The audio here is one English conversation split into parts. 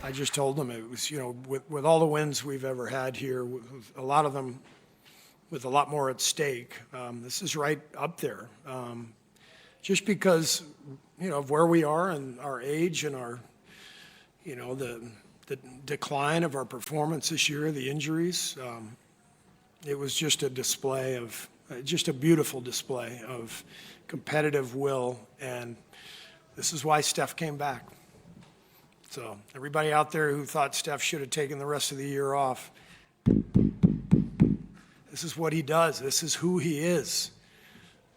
I just told them it was, with all the wins we've ever had here, with a lot of them with a lot more at stake, this is right up there. Just because, of where we are and our age and our, the decline of our performance this year, the injuries, it was just a display of, just a beautiful display of competitive will, and this is why Steph came back. So everybody out there who thought Steph should have taken the rest of the year off, this is what he does. This is who he is.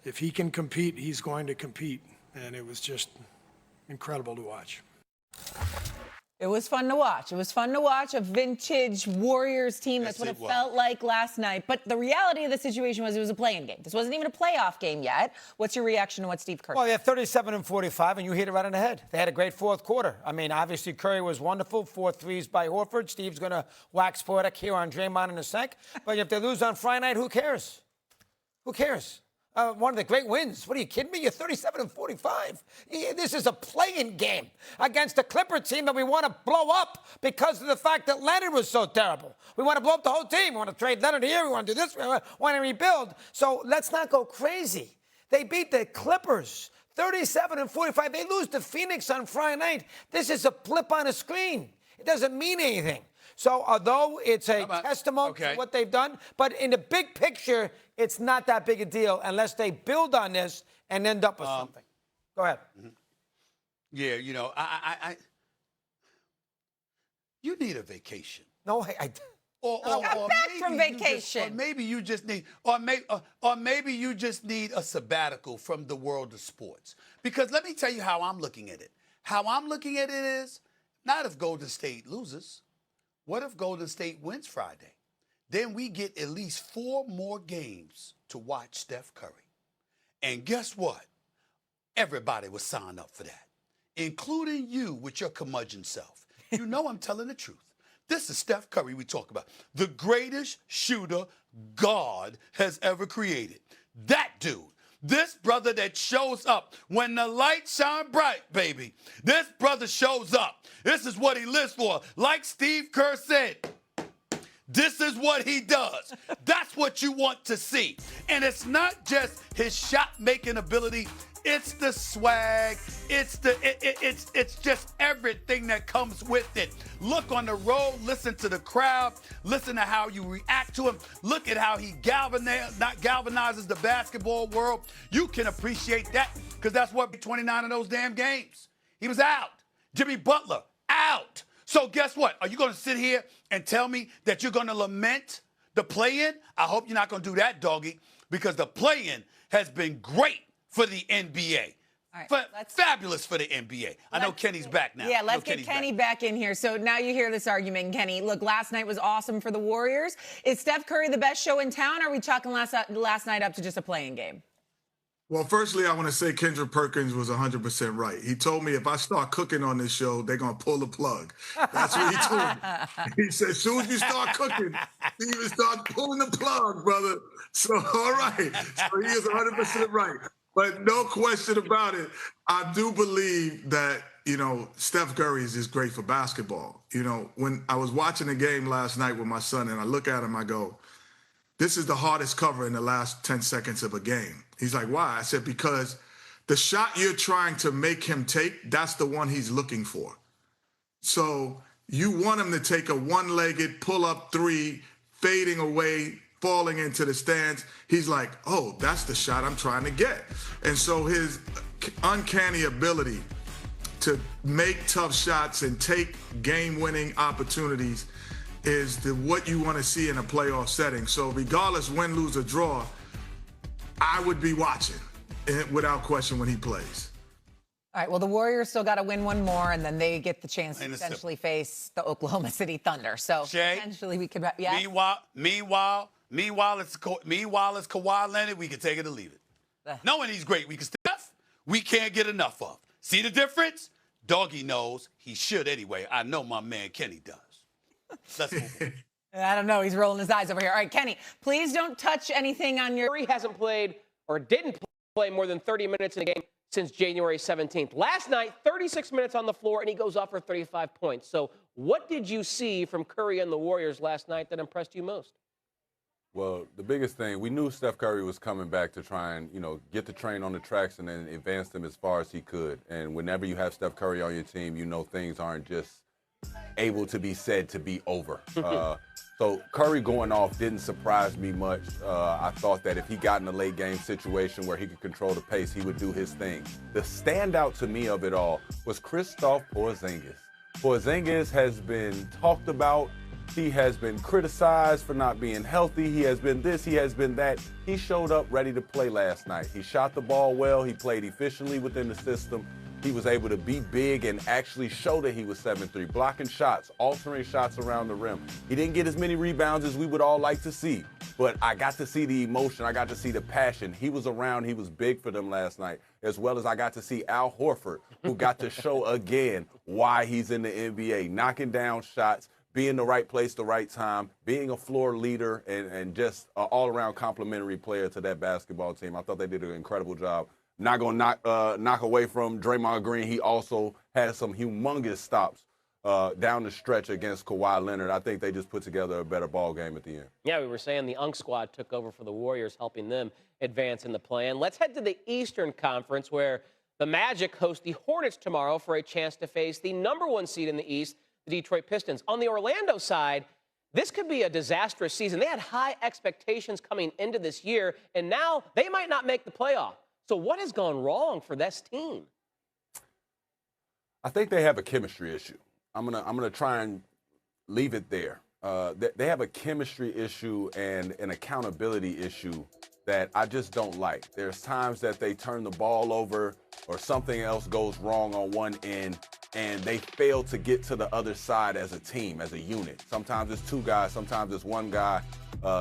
If he can compete, he's going to compete. And it was just incredible to watch. It was fun to watch. It was fun to watch a vintage Warriors team. That's what it felt like last night. But the reality of the situation was it was a play-in game. This wasn't even a playoff game yet. What's your reaction to what Steve Curry? Well, they're 37 and 45, and you hit it right on the head. They had a great fourth quarter. I mean, obviously, Curry was wonderful. 4 threes by Horford. Steve's going to wax poetic here on Draymond in a sec. But if they lose on Friday night, who cares? Who cares? One of the great wins. What are you kidding me? You're 37 and 45. This is a play-in game against a Clipper team that we want to blow up because of the fact that Leonard was so terrible. We want to blow up the whole team. We want to trade Leonard here. We want to do this. We want to rebuild. So let's not go crazy. They beat the Clippers 37 and 45. They lose to Phoenix on Friday night. This is a blip on a screen. It doesn't mean anything. So although it's a testimony to what they've done, but in the big picture, it's not that big a deal unless they build on this and end up with something. Go ahead. Yeah, you need a vacation. No, Or back from vacation. Maybe you just need a sabbatical from the world of sports. Because let me tell you how I'm looking at it. How I'm looking at it is not if Golden State loses. What if Golden State wins Friday? Then we get at least 4 more games to watch Steph Curry. And guess what? Everybody will sign up for that, including you with your curmudgeon self. You know I'm telling the truth. This is Steph Curry we talk about. The greatest shooter God has ever created. That dude. This brother that shows up when the lights shine bright, baby. This brother shows up. This is what he lives for. Like Steve Kerr said, this is what he does. That's what you want to see. And it's not just his shot-making ability. It's the swag. It's just everything that comes with it. Look on the road, listen to the crowd, listen to how you react to him. Look at how he galvanizes the basketball world. You can appreciate that because that's what 29 of those damn games. He was out. Jimmy Butler, out. So guess what? Are you going to sit here and tell me that you're going to lament the play-in? I hope you're not going to do that, doggy, because the play-in has been great for the NBA. All right, fabulous for the NBA. I know Kenny's back now. Yeah, let's get Kenny back in here. So now you hear this argument, Kenny. Look, last night was awesome for the Warriors. Is Steph Curry the best show in town, or are we chalking last night up to just a playing game? Well, firstly, I want to say Kendrick Perkins was 100% right. He told me if I start cooking on this show, they're going to pull the plug. That's what he told me. He said, as soon as you start cooking, you even start pulling the plug, brother. So, all right. So he is 100% right. But no question about it, I do believe that, Steph Curry is just great for basketball. When I was watching the game last night with my son and I look at him, I go, this is the hardest cover in the last 10 seconds of a game. He's like, why? I said, because the shot you're trying to make him take, that's the one he's looking for. So you want him to take a one-legged pull-up 3, fading away, falling into the stands. He's like, oh, that's the shot I'm trying to get. And so his uncanny ability to make tough shots and take game-winning opportunities is what you want to see in a playoff setting. So regardless win, lose, or draw, I would be watching without question when he plays. All right, well, the Warriors still got to win one more, and then they get the chance to potentially face the Oklahoma City Thunder. So potentially we could, yeah. Meanwhile, it's Kawhi Leonard. We can take it or leave it. Knowing he's great, we can Steph, we can't get enough of. See the difference? Doggy knows. He should anyway. I know my man Kenny does. Let's move on. I don't know. He's rolling his eyes over here. All right, Kenny, please don't touch anything on your... Curry hasn't played or didn't play more than 30 minutes in a game since January 17th. Last night, 36 minutes on the floor, and he goes off for 35 points. So what did you see from Curry and the Warriors last night that impressed you most? Well, the biggest thing, we knew Steph Curry was coming back to try and, get the train on the tracks and then advance them as far as he could. And whenever you have Steph Curry on your team, things aren't just able to be said to be over. So Curry going off didn't surprise me much. I thought that if he got in a late game situation where he could control the pace, he would do his thing. The standout to me of it all was Kristaps Porzingis. Porzingis has been talked about. He has been criticized for not being healthy. He has been this, he has been that. He showed up ready to play last night. He shot the ball well. He played efficiently within the system. He was able to be big and actually show that he was 7'3", blocking shots, altering shots around the rim. He didn't get as many rebounds as we would all like to see, but I got to see the emotion. I got to see the passion. He was around. He was big for them last night, as well as I got to see Al Horford, who got to show again why he's in the NBA, knocking down shots, being the right place, the right time, being a floor leader, and just an all-around complimentary player to that basketball team. I thought they did an incredible job. Not going to knock away from Draymond Green. He also had some humongous stops down the stretch against Kawhi Leonard. I think they just put together a better ball game at the end. Yeah, we were saying the UNC squad took over for the Warriors, helping them advance in the play-in. Let's head to the Eastern Conference, where the Magic host the Hornets tomorrow for a chance to face the #1 seed in the East, the Detroit Pistons. On the Orlando side, this could be a disastrous season. They had high expectations coming into this year, and now they might not make the playoff. So what has gone wrong for this team? I think they have a chemistry issue. I'm gonna try and leave it there. They have a chemistry issue and an accountability issue that I just don't like. There's times that they turn the ball over or something else goes wrong on one end, and they fail to get to the other side as a team, as a unit. Sometimes it's two guys, sometimes it's one guy,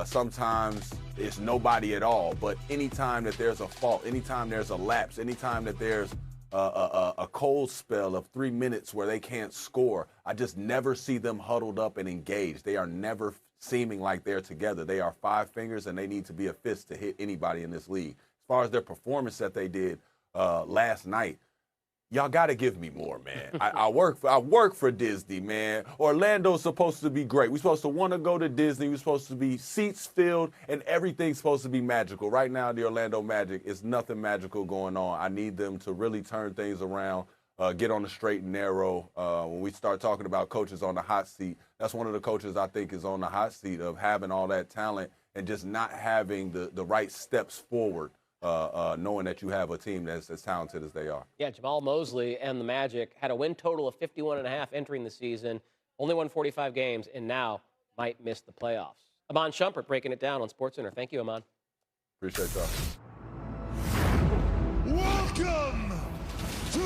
sometimes it's nobody at all. But anytime that there's a fault, anytime there's a lapse, anytime that there's a cold spell of 3 minutes where they can't score, I just never see them huddled up and engaged. They are never seeming like they're together. They are five fingers, and they need to be a fist to hit anybody in this league. As far as their performance that they did last night, y'all got to give me more, man. I work for Disney, man. Orlando's supposed to be great. We're supposed to want to go to Disney. We're supposed to be seats filled, and everything's supposed to be magical. Right now, the Orlando Magic, is nothing magical going on. I need them to really turn things around, get on the straight and narrow. When we start talking about coaches on the hot seat, that's one of the coaches I think is on the hot seat of having all that talent and just not having the right steps forward. Knowing that you have a team that's as talented as they are. Yeah, Jamal Mosley and the Magic had a win total of 51.5 entering the season, only won 45 games, and now might miss the playoffs. Amon Shumpert breaking it down on SportsCenter. Thank you, Amon. Appreciate y'all. Welcome to